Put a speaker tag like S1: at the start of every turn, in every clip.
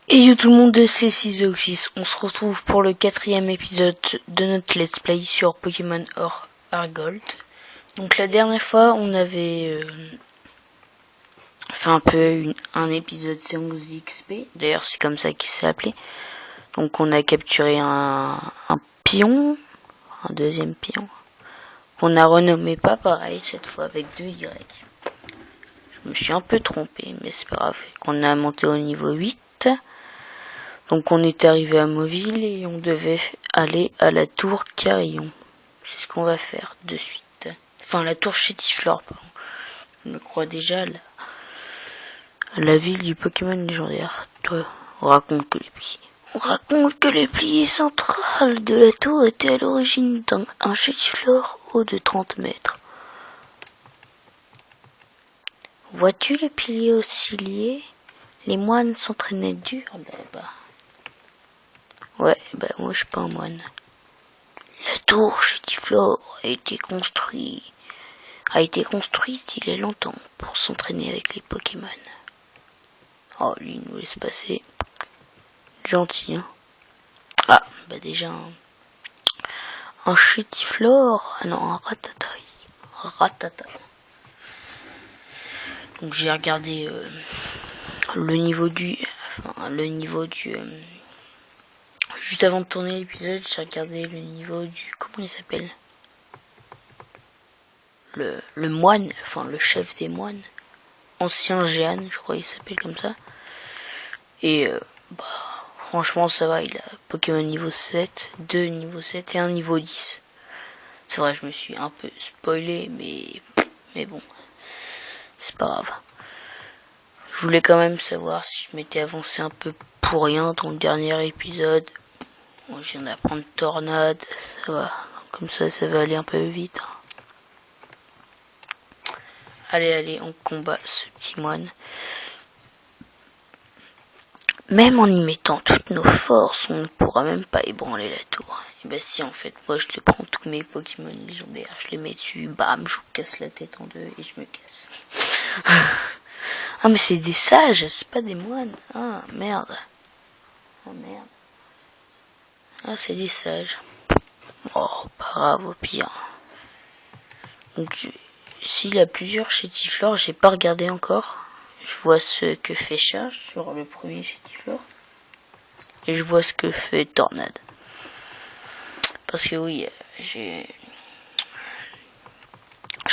S1: Et yo tout le monde, c'est Cisoxis. On se retrouve pour le 4e épisode de notre let's play sur Pokémon Or Argold. Donc la dernière fois on avait fait un peu un épisode séance XP. D'ailleurs c'est comme ça qu'il s'est appelé. Donc on a capturé un pion, un deuxième pion, qu'on a renommé pas pareil cette fois avec 2 Y. Je me suis un peu trompé mais c'est pas grave. Qu'on a monté au niveau 8. Donc on est arrivé à Mauville et on devait aller à la tour Carillon. C'est ce qu'on va faire de suite. Enfin la tour Chétiflore, pardon. Je me crois déjà à la ville du Pokémon légendaire. Toi, on raconte que les piliers centrales de la tour étaient à l'origine d'un Chétiflore haut de 30 mètres. Vois-tu les piliers osciller? Les moines s'entraînaient dur là-bas. Ouais, moi je suis pas un moine. La tour Chétiflore a été construite il y a longtemps pour s'entraîner avec les Pokémon. Oh, lui il nous laisse passer. Gentil, hein. Ah, déjà un Chétiflore. Ah non, un Rattata. Donc j'ai regardé le niveau du juste avant de tourner l'épisode, j'ai regardé le niveau du... Comment il s'appelle? Le moine, enfin le chef des moines. Ancien Jeanne, je crois qu'il s'appelle comme ça. Et franchement ça va, il a Pokémon niveau 7, 2 niveau 7 et un niveau 10. C'est vrai, je me suis un peu spoilé, mais bon, c'est pas grave. Je voulais quand même savoir si je m'étais avancé un peu pour rien dans le dernier épisode. Bon, je viens d'apprendre Tornade, ça va. Comme ça va aller un peu vite. Allez, on combat ce petit moine. Même en y mettant toutes nos forces, on ne pourra même pas ébranler la tour. Et si, en fait, moi je te prends tous mes Pokémon légendaires, je les mets dessus, bam, je vous casse la tête en deux et je me casse. Ah, mais c'est des sages, c'est pas des moines. Ah, merde. Ah, c'est des sages. Oh, pas grave, au pire. Donc, s'il a plusieurs Chétiflore, j'ai pas regardé encore. Je vois ce que fait Charge sur le premier Chétiflore. Et je vois ce que fait Tornade. Parce que oui, je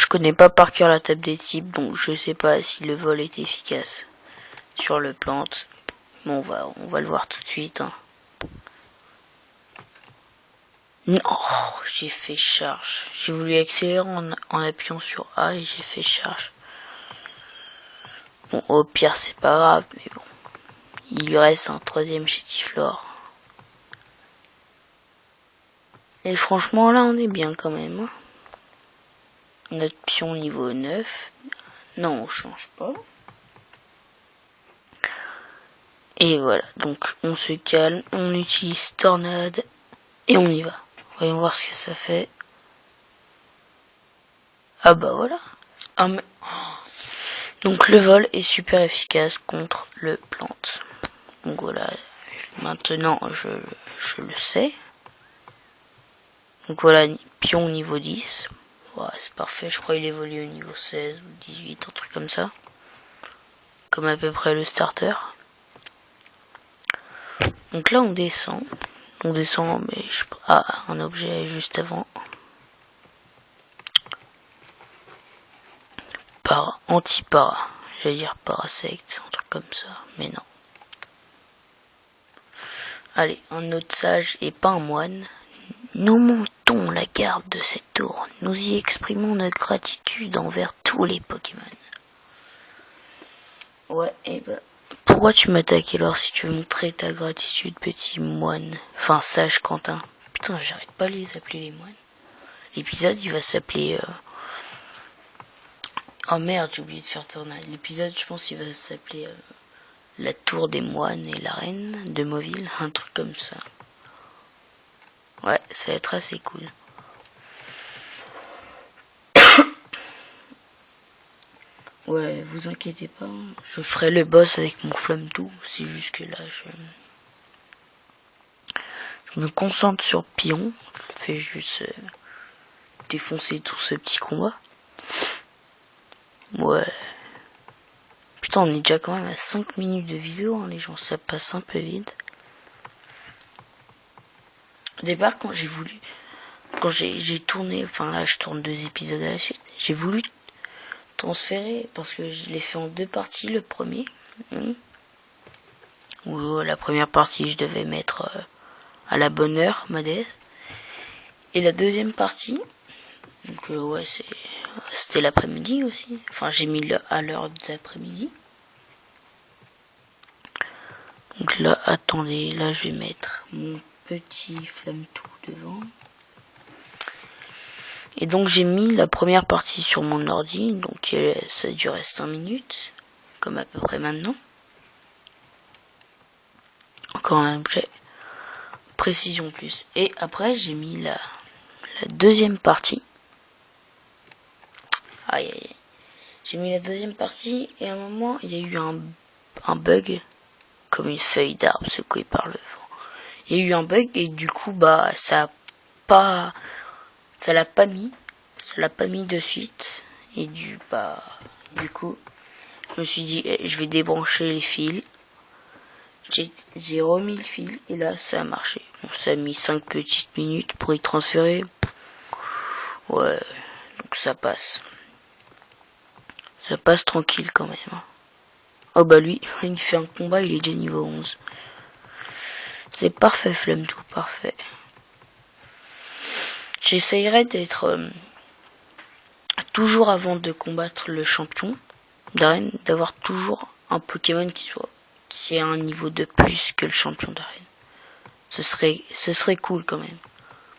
S1: connais pas par cœur la table des types, donc je sais pas si le vol est efficace sur le plante. Bon, on va le voir tout de suite. Hein. Non, j'ai fait charge. J'ai voulu accélérer en appuyant sur A et j'ai fait charge. Bon, au pire, c'est pas grave, mais bon. Il lui reste un 3e Chétiflore. Et franchement, là, on est bien quand même. Hein. Notre pion niveau 9. Non, on change pas. Et voilà, donc on se calme, on utilise Tornade et on y va. Voyons voir ce que ça fait. Ah bah voilà. Donc le vol est super efficace contre le plante. Donc voilà, maintenant je le sais. Donc voilà, pion niveau 10. Ouais, c'est parfait, je crois qu'il évolue au niveau 16 ou 18, un truc comme ça. Comme à peu près le starter. Donc là on descend, mais un objet juste avant. Anti-para, j'allais dire parasect, un truc comme ça, mais non. Allez, un autre sage et pas un moine. Nous montons la garde de cette tour, nous y exprimons notre gratitude envers tous les Pokémon. Ouais, pourquoi tu m'attaques alors si tu veux montrer ta gratitude, petit moine? Enfin, sage Quentin. Putain, j'arrête pas de les appeler les moines. L'épisode, il va s'appeler... Oh merde, j'ai oublié de faire tourner. L'épisode, je pense, il va s'appeler La tour des moines et la reine de Mauville, un truc comme ça. Ouais, ça va être assez cool. Ouais, vous inquiétez pas, je ferai le boss avec mon Flamme-Tout. C'est juste que là, je me concentre sur Pion. Je fais juste défoncer tout ce petit combat. Ouais. Putain, on est déjà quand même à 5 minutes de vidéo, hein, les gens, ça passe un peu vite. Au départ, quand j'ai tourné, enfin là, je tourne 2 épisodes à la suite, j'ai voulu transférer, parce que je l'ai fait en 2 parties, le premier. Où la première partie, je devais mettre à la bonne heure, ma DS. Et la deuxième partie, donc ouais, c'était l'après-midi aussi. Enfin, j'ai mis à l'heure d'après-midi. Donc là, attendez, là, je vais mettre mon petit Flamme-Tout devant. Et donc, j'ai mis la première partie sur mon ordi. Donc, ça durait 5 minutes. Comme à peu près maintenant. Encore un objet. Précision plus. Et après, j'ai mis la deuxième partie. Aïe, aïe, aïe. J'ai mis la deuxième partie. Et à un moment, il y a eu un bug. Comme une feuille d'arbre secouée par le vent. Il y a eu un bug et du coup bah ça l'a pas mis de suite et du coup je me suis dit je vais débrancher les fils. J'ai remis le fil et là ça a marché. Bon, ça a mis 5 petites minutes pour y transférer. Ouais, donc ça passe tranquille quand même. Oh bah lui, il fait un combat, il est déjà niveau 11. C'est parfait, Flamme-Tout, parfait. J'essayerai d'être toujours avant de combattre le champion d'arène, d'avoir toujours un Pokémon qui a un niveau de plus que le champion d'arène. Ce serait cool quand même.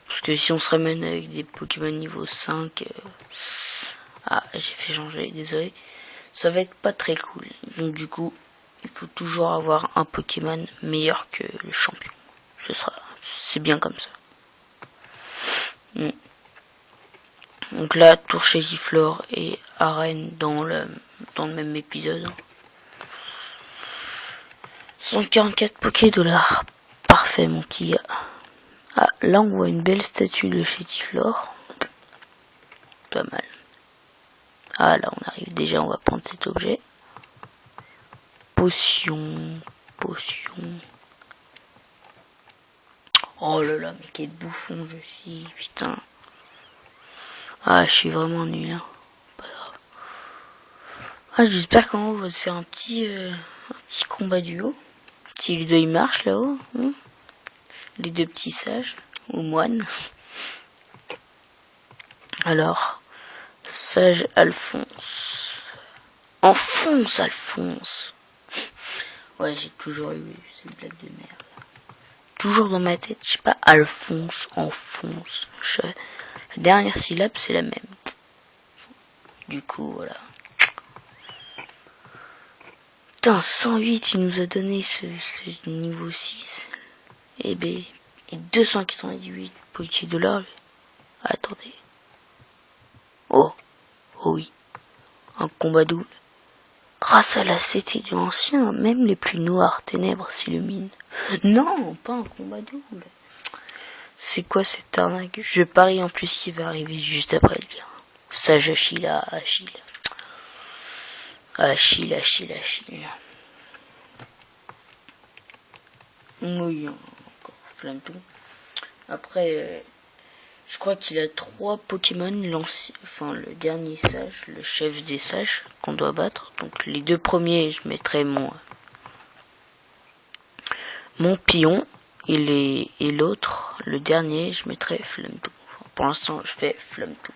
S1: Parce que si on se ramène avec des Pokémon niveau 5, j'ai fait changer, désolé. Ça va être pas très cool. Donc du coup, il faut toujours avoir un Pokémon meilleur que le champion. C'est bien comme ça. Donc là, tour chez Giflor et arène dans le même épisode. 144 Poké-dollars. Parfait, mon petit gars. Ah, là, on voit une belle statue de Chétiflore. Pas mal. Ah, là, on arrive déjà, on va prendre cet objet. Potion. Oh là là, mais quel bouffon je suis, putain. Ah, je suis vraiment nul, hein. Pas grave. Ah, j'espère qu'en haut, on va se faire un petit combat duo. Si les deux ils marchent là-haut. Les 2 petits sages. Ou moines. Alors, sage Alphonse. Enfonce, Alphonse. Ouais, j'ai toujours eu cette blague de merde. Toujours dans ma tête, je sais pas, Alphonse, enfonce. La dernière syllabe, c'est la même. Du coup, voilà. Putain, 108, il nous a donné ce niveau 6. Et 298 Poké-dollars. Attendez. Oh oui. Un combat double. Grâce à la cité de l'ancien, même les plus noires ténèbres s'illuminent. Non, pas un combat double. C'est quoi cette arnaque? Je parie en plus qu'il va arriver juste après le gars. Sage Achille. Oui, encore Flamme-Tout. Après, je crois qu'il a 3 Pokémon lancés. Enfin, le dernier sage, le chef des sages qu'on doit battre. Donc les 2 premiers, je mettrai mon pion. Et l'autre, le dernier, je mettrai Flamme-Tout. Enfin, pour l'instant, je fais Flamme-Tout.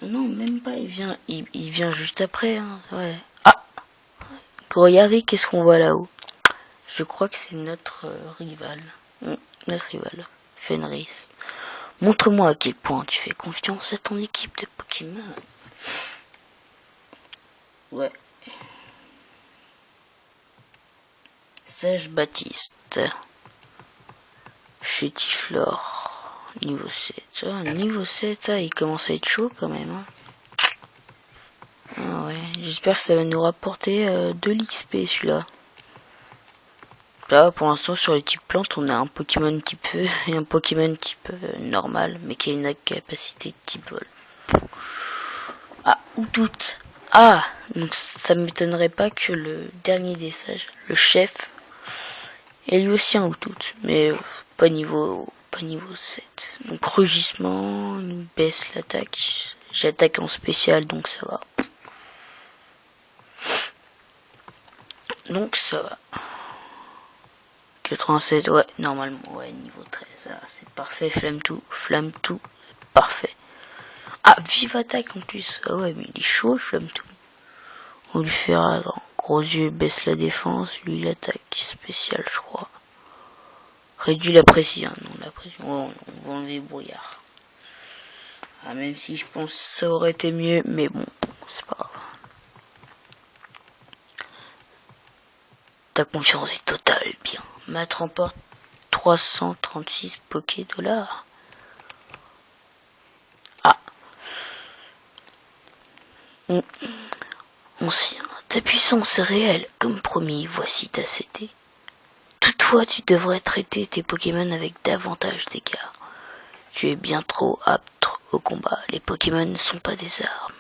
S1: Non, même pas, il vient juste après, hein, ouais. Ah! Regardez, qu'est-ce qu'on voit là-haut? Je crois que c'est notre rival. Notre rival, Fenris. Montre-moi à quel point tu fais confiance à ton équipe de Pokémon. Ouais. Sage Baptiste. Chétiflore. Niveau 7. Niveau 7, il commence à être chaud quand même. Hein. J'espère que ça va nous rapporter de l'XP celui-là. Là pour l'instant sur les types plantes on a un Pokémon type feu et un Pokémon type normal mais qui a une capacité de type vol. Ah, ou toutes. Ah, donc ça m'étonnerait pas que le dernier des sages, le chef, ait lui aussi un ou toutes, mais pas niveau 7. Donc rugissement, il baisse l'attaque. J'attaque en spécial donc ça va. Donc ça va. 87, ouais, normalement, ouais, niveau 13, ça c'est parfait, flamme tout, parfait. Ah, vive attaque en plus, ah ouais, mais il est chaud, flamme tout. On lui fait gros yeux, baisse la défense, lui l'attaque spéciale, je crois. Réduit la pression, non, la pression, ouais, on va enlever brouillard. Ah, même si je pense que ça aurait été mieux, mais bon, c'est pas grave. Ta confiance est totale, bien. Matt remporte 336 Poké dollars. Ah. Ancien, ta puissance est réelle, comme promis, voici ta CT. Toutefois, tu devrais traiter tes Pokémon avec davantage d'égards. Tu es bien trop apte au combat. Les Pokémon ne sont pas des armes.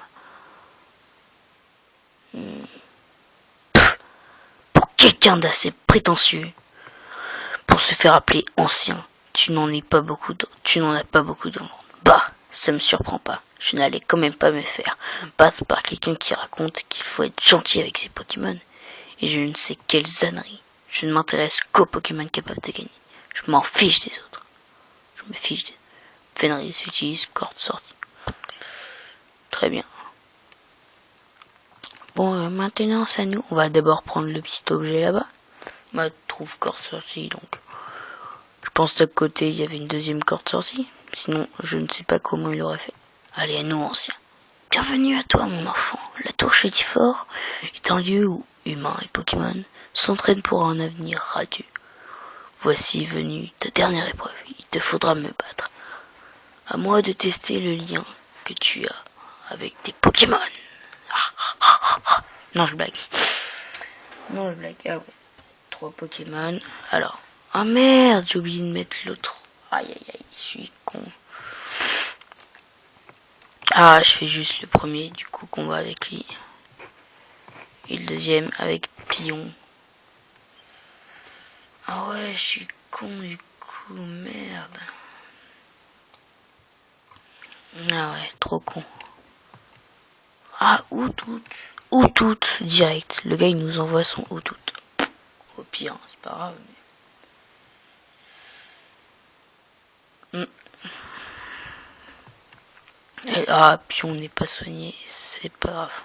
S1: Pour quelqu'un d'assez prétentieux, pour se faire appeler ancien, tu n'en as pas beaucoup dans le monde. Bah, ça me surprend pas. Je n'allais quand même pas me faire battre par quelqu'un qui raconte qu'il faut être gentil avec ses Pokémon. Et je ne sais quelle ânerie. Je ne m'intéresse qu'aux Pokémon capables de gagner. Je m'en fiche des autres. Je me fiche des... Fenris utilise corde sortie. Très bien. Bon, maintenant c'est à nous. On va d'abord prendre le petit objet là-bas. Moi, je trouve corde sortie, donc... Je pense qu'à côté, il y avait une deuxième corde sortie. Sinon, je ne sais pas comment il aurait fait. Allez, à nous, anciens. Bienvenue à toi, mon enfant. La tour Chétifort est un lieu où humains et Pokémon s'entraînent pour un avenir radieux. Voici venue ta dernière épreuve. Il te faudra me battre. À moi de tester le lien que tu as avec tes Pokémon. Non, je blague. Ah ouais. 3 Pokémon. Alors. Ah merde, j'ai oublié de mettre l'autre. Aïe aïe aïe, je suis con. Ah, je fais juste le premier, du coup, combat avec lui. Et le deuxième avec Pion. Ah ouais, je suis con du coup, merde. Ah ouais, trop con. Ah, ou toutes, direct. Le gars, il nous envoie son ou toutes. Au pire, c'est pas grave. Mais... puis on n'est pas soigné, c'est pas grave.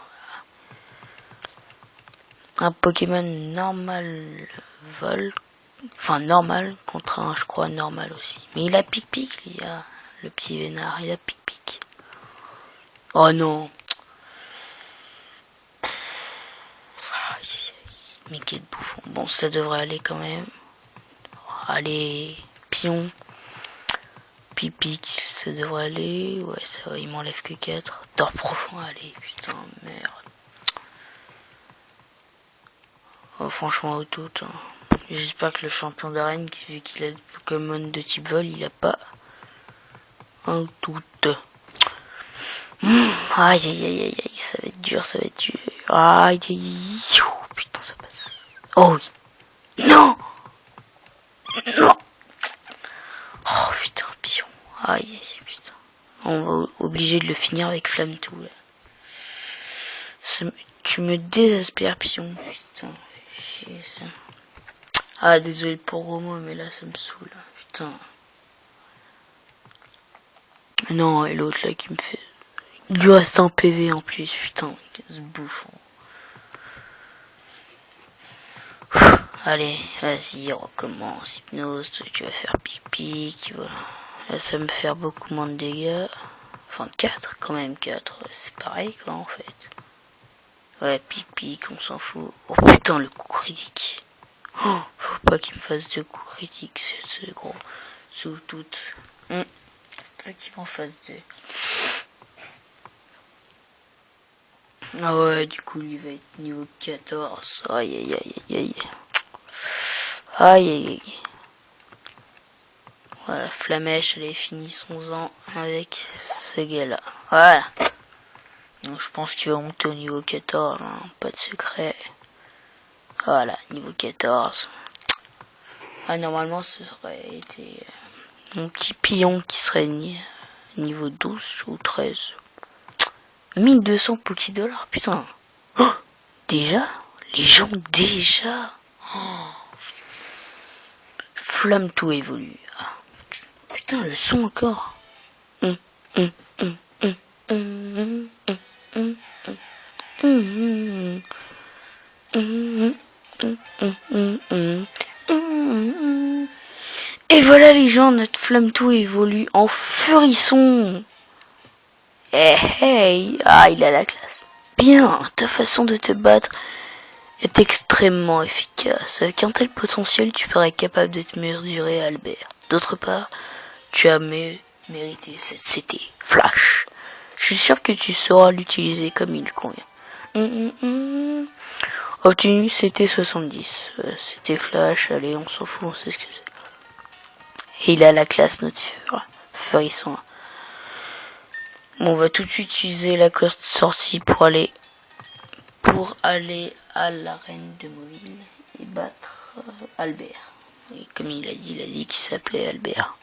S1: Un Pokémon normal vol. Enfin, normal contre un, je crois, normal aussi. Mais il a pic-pic, lui, le petit vénard, il a pic-pic. Oh non. Mais quel bouffon. Bon, ça devrait aller quand même. Allez, pion. Pipic, ça devrait aller. Ouais, ça va, il m'enlève que 4. Dors profond, allez, putain, merde. Oh, franchement, au tout. Hein. J'espère que le champion d'arène, vu qu'il a des Pokémon de type vol, il a pas un ou tout. Aïe, aïe, aïe, aïe, ça va être dur, Aïe, aïe, aïe. Putain, ça passe. Oh oui. Non. Non. Oh putain, pion. Aïe, aïe, putain. On va obliger de le finir avec flamme tout, là. Tu me désespères, pion. Putain, fais chier, ça. Ah, désolé pour gros mots, mais là, ça me saoule. Putain. Non, et l'autre, là, qui me fait... Il lui reste un PV en plus, putain, ce bouffon. Allez, vas-y, recommence. Hypnose, tu vas faire pic-pic, voilà. Là, ça va me faire beaucoup moins de dégâts. Enfin, 4, quand même, 4. C'est pareil, quoi, en fait. Ouais, pic-pic, on s'en fout. Oh putain, le coup critique. Oh, faut pas qu'il me fasse 2 coups critiques, ce gros. Sous toutes. Faut qu'il m'en fasse 2. Ah ouais, du coup, il va être niveau 14. Aïe, aïe, aïe, aïe, aïe. Aïe, aïe, aïe. Voilà, Flamèche, elle a fini son ans avec ce gars-là. Voilà. Donc, je pense qu'il va monter au niveau 14, hein, pas de secret. Voilà, niveau 14. Ah, normalement, ce serait été mon petit pion qui serait niveau 12 ou 13. 1200 Pokédollars, putain. Oh, déjà? Les gens, déjà? Oh. Flamme tout évolue. Ah. Putain, le son encore. Et voilà les gens, notre flamme tout évolue en furisson. Eh hey, ah il a la classe. Bien, ta façon de te battre est extrêmement efficace. Avec un tel potentiel, tu parais capable de te mesurer à Albert. D'autre part, tu as mérité cette CT Flash. Je suis sûr que tu sauras l'utiliser comme il convient. Obtenu CT 70. CT Flash, allez, on s'en fout, on sait ce que c'est. Et il a la classe notre furisson. Bon, on va tout de suite utiliser la code sortie pour aller à l'arène de Mauville et battre Albert. Et comme il a dit qu'il s'appelait Albert.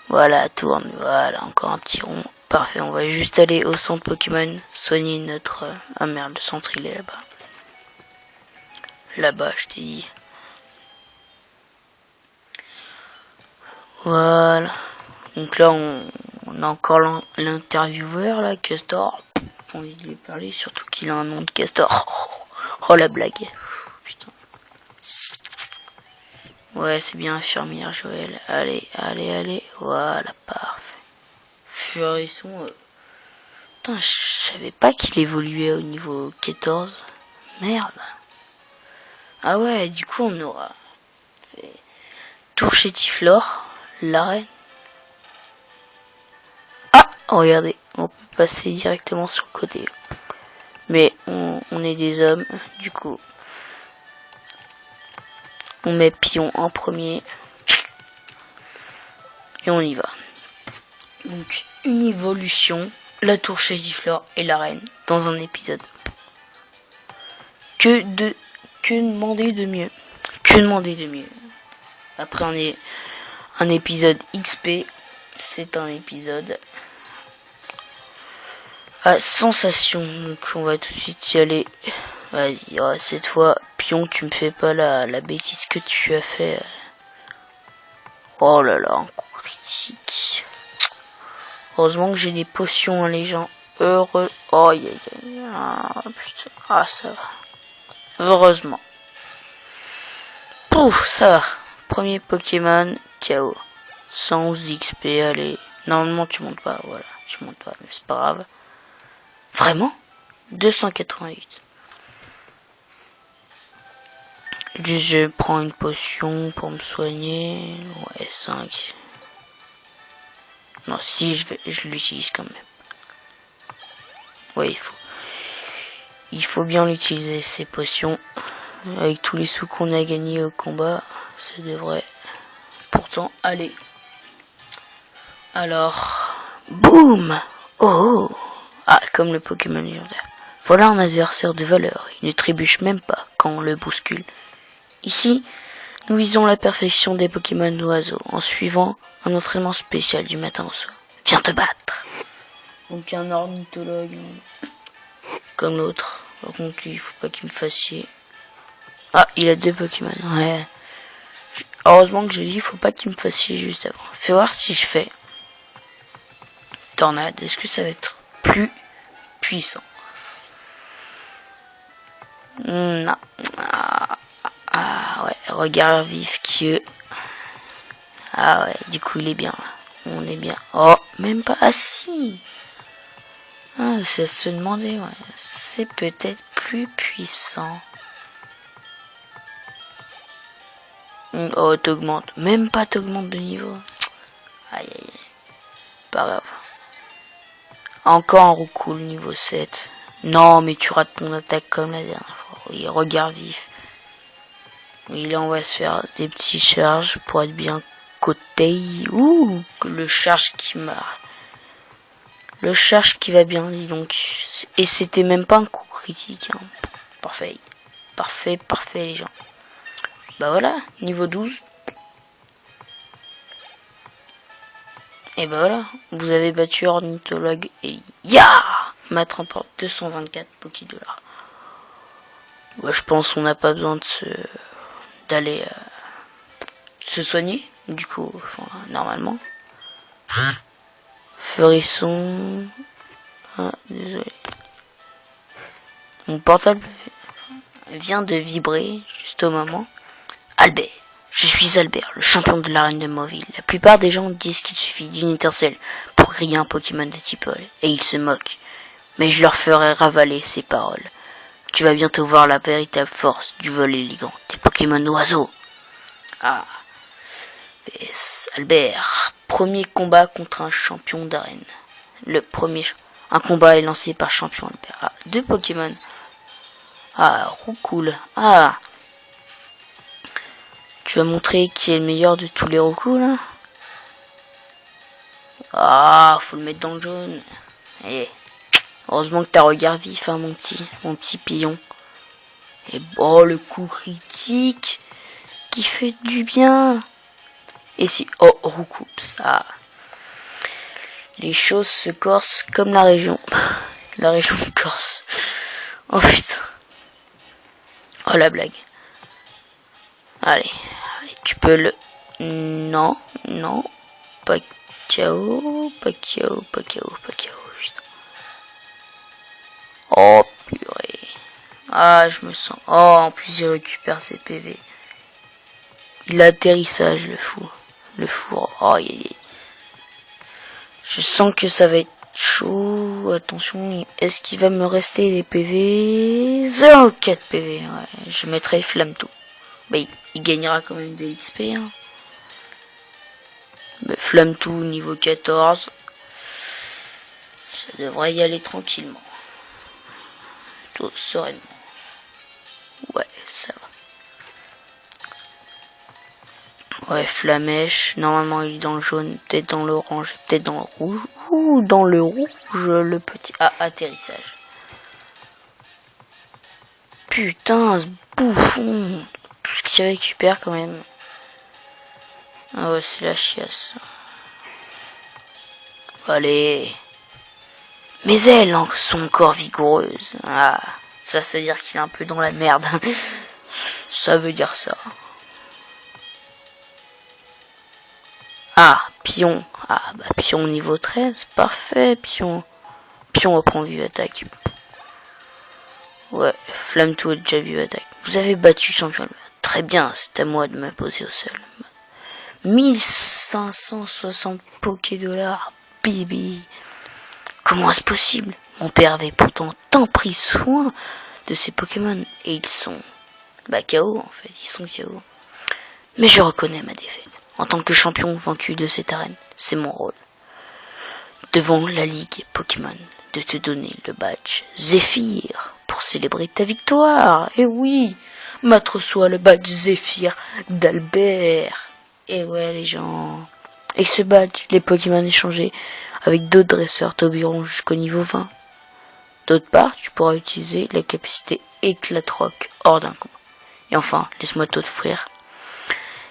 S1: Voilà, tourne, voilà, encore un petit rond. Parfait, on va juste aller au centre Pokémon, soigner notre... Ah merde, le centre il est là-bas. Là-bas, je t'ai dit. Voilà. Donc là, on a encore l'intervieweur, là, Castor. J'ai envie de lui parler, surtout qu'il a un nom de Castor. Oh la blague. Putain. Ouais, c'est bien, infirmière Joël. Allez, allez, allez. Voilà, parfait. Furisson. Putain, je savais pas qu'il évoluait au niveau 14. Merde. Ah ouais, du coup, on aura fait tour chez Tiflor, l'arène. Ah, regardez, on peut passer directement sur le côté. Mais on est des hommes, du coup. On met pion en premier. Et on y va. Donc, une évolution, la tour chez Giflor et l'arène dans un épisode. Que demander de mieux? Que demander de mieux? Après, on est un épisode XP. C'est un épisode à sensation. Donc, on va tout de suite y aller. Vas-y, cette fois, pion, tu me fais pas la bêtise que tu as fait. Oh là là, un coup critique. Heureusement que j'ai des potions, hein, les gens. Heureux. Oh, ah, putain. Ah, ça va. Heureusement. Pouf, ça va. Premier Pokémon, KO. 111 d'XP, allez. Normalement, tu montes pas, voilà. Tu montes pas, mais c'est pas grave. Vraiment 288. Je prends une potion pour me soigner. Ouais, 5. Non, si, je l'utilise quand même. Ouais, il faut bien l'utiliser, ces potions. Avec tous les sous qu'on a gagnés au combat, ça devrait pourtant aller. Alors, boum! Oh! Ah, comme le Pokémon légendaire. Voilà un adversaire de valeur. Il ne trébuche même pas quand on le bouscule. Ici, nous visons la perfection des Pokémon d'oiseaux en suivant un entraînement spécial du matin au soir. Viens te battre! Donc un ornithologue comme l'autre. Par contre, lui, il faut pas qu'il me fasse chier. Ah, il a 2 Pokémon. Ouais. Heureusement que je dis, il faut pas qu'il me fasse chier juste avant. Fais voir si je fais tornade. Est-ce que ça va être plus puissant? Non. Ah ouais, regard vif qui Ah ouais, du coup il est bien. On est bien. Oh, même pas. Ah si. Ah, c'est se demander, ouais. C'est peut-être plus puissant. Oh, t'augmentes. Même pas t'augmentes de niveau. Aïe aïe aïe. Pas grave. Encore un roucoule niveau 7. Non, mais tu rates ton attaque comme la dernière fois. Oui, regard vif. Oui, là, on va se faire des petits charges pour être bien coté. Ouh, le charge qui marche. Le charge qui va bien, dis donc. Et c'était même pas un coup critique. Hein. Parfait. Parfait, parfait, les gens. Bah voilà, niveau 12. Et bah voilà, vous avez battu Ornithologue et ya Matt remporte 224 Pokédollars. Bah, je pense qu'on n'a pas besoin d'aller se soigner, du coup, enfin, normalement. Feurisson. Ah, désolé. Mon portable vient de vibrer juste au moment. Albert. Je suis Albert, le champion de l'arène de Mauville. La plupart des gens disent qu'il suffit d'une étincelle pour créer un Pokémon de type Vol, et ils se moquent. Mais je leur ferai ravaler ces paroles. Tu vas bientôt voir la véritable force du vol élégant des Pokémon oiseaux. Ah. Albert, premier combat contre un champion d'arène. Un combat est lancé par champion Albert. Ah, 2 Pokémon. Ah, Roucoule. Ah. Tu vas montrer qui est le meilleur de tous les Roucoules, là. Ah, faut le mettre dans le jaune. Eh. Heureusement que t'as regard vif, hein, mon petit pillon. Et oh, le coup critique qui fait du bien. Et si, oh, Roucoups, ah. Les choses se corsent comme la région. La région de Corse. Oh putain. Oh la blague. Allez, tu peux le... Non, pas KO, putain. Oh purée. Ah, je me sens... Oh, en plus il récupère ses PV. Il a atterrissage, le fou. Oh, je sens que ça va être chaud. Attention, est-ce qu'il va me rester des PV? 0,4 PV, ouais. Je mettrai Flammetou. Bah, il gagnera quand même de l'XP, hein. Flammetou niveau 14. Ça devrait y aller tranquillement. Tout sereinement. Ouais, ça va. Ouais, Flamèche. Normalement, il est dans le jaune, peut-être dans l'orange, peut-être dans le rouge. Ou dans le rouge, le petit... Ah, atterrissage. Putain, ce bouffon. Tout ce qu'il récupère quand même. Ah ouais, c'est la chiasse. Allez. Mes ailes sont encore vigoureuses. Ah, ça veut dire qu'il est un peu dans la merde. Ça veut dire ça. Ah, Pion. Ah, bah Pion niveau 13. Parfait, Pion. Pion reprend vive attaque. Ouais, Flammetou a déjà vive attaque. Vous avez battu champion. Très bien, c'est à moi de me poser au sol. 1560 Pokédollars. Bibi. Comment est-ce possible? Mon père avait pourtant tant pris soin de ces Pokémon. Et ils sont... Bah KO en fait, ils sont KO. Mais je reconnais ma défaite. En tant que champion vaincu de cette arène, c'est mon rôle. Devant la Ligue Pokémon, de te donner le badge Zephyr pour célébrer ta victoire. Et oui, Matt reçoit le badge Zephyr d'Albert. Et ouais les gens... Et ce badge, les Pokémon échangés avec d'autres dresseurs t'obéiront jusqu'au niveau 20. D'autre part, tu pourras utiliser la capacité Éclate-Roc hors d'un combat. Et enfin, laisse-moi t'offrir.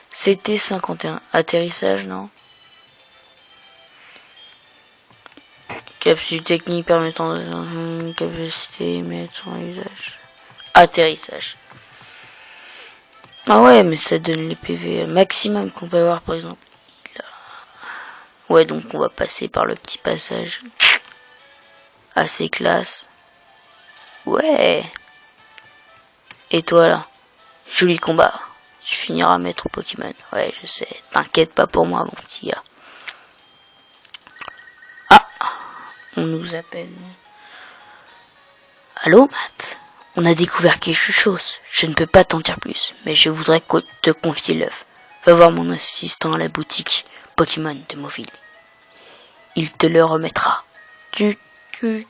S1: C'était 51. Atterrissage, non? Capsule technique permettant de... capacité mettre en usage. Atterrissage. Ah ouais, mais ça donne les PV maximum qu'on peut avoir, par exemple. Ouais, donc on va passer par le petit passage. Assez classe. Ouais. Et toi, là? Joli combat. Tu finiras maître Pokémon. Ouais, je sais. T'inquiète pas pour moi, mon petit gars. Ah, on nous appelle. Allô, Matt? On a découvert quelque chose. Je ne peux pas t'en dire plus, mais je voudrais te confier l'œuf. Va voir mon assistant à la boutique Pokémon de Mauville. Il te le remettra. Tu Tut.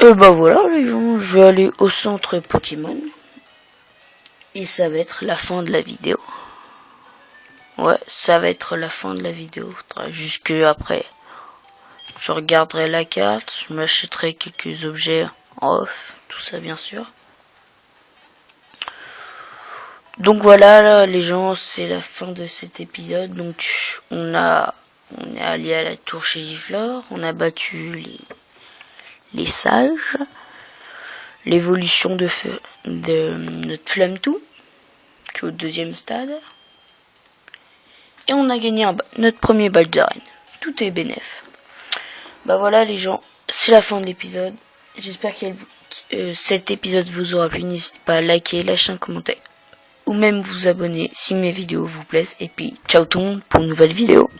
S1: Et bah voilà les gens, je vais aller au centre Pokémon. Et ça va être la fin de la vidéo. Ouais, ça va être la fin de la vidéo. Jusque après, je regarderai la carte, je m'achèterai quelques objets en off, tout ça bien sûr. Donc voilà là, les gens, c'est la fin de cet épisode. Donc on est allé à la tour chez Giflor, on a battu les sages, l'évolution de notre Flametou, qui est au 2e stade. Et on a gagné notre premier badge d'arène. Tout est bénef. Bah voilà les gens, c'est la fin de l'épisode. J'espère que cet épisode vous aura plu. N'hésitez pas à liker, lâcher un commentaire ou même vous abonner si mes vidéos vous plaisent. Et puis ciao tout le monde pour une nouvelle vidéo.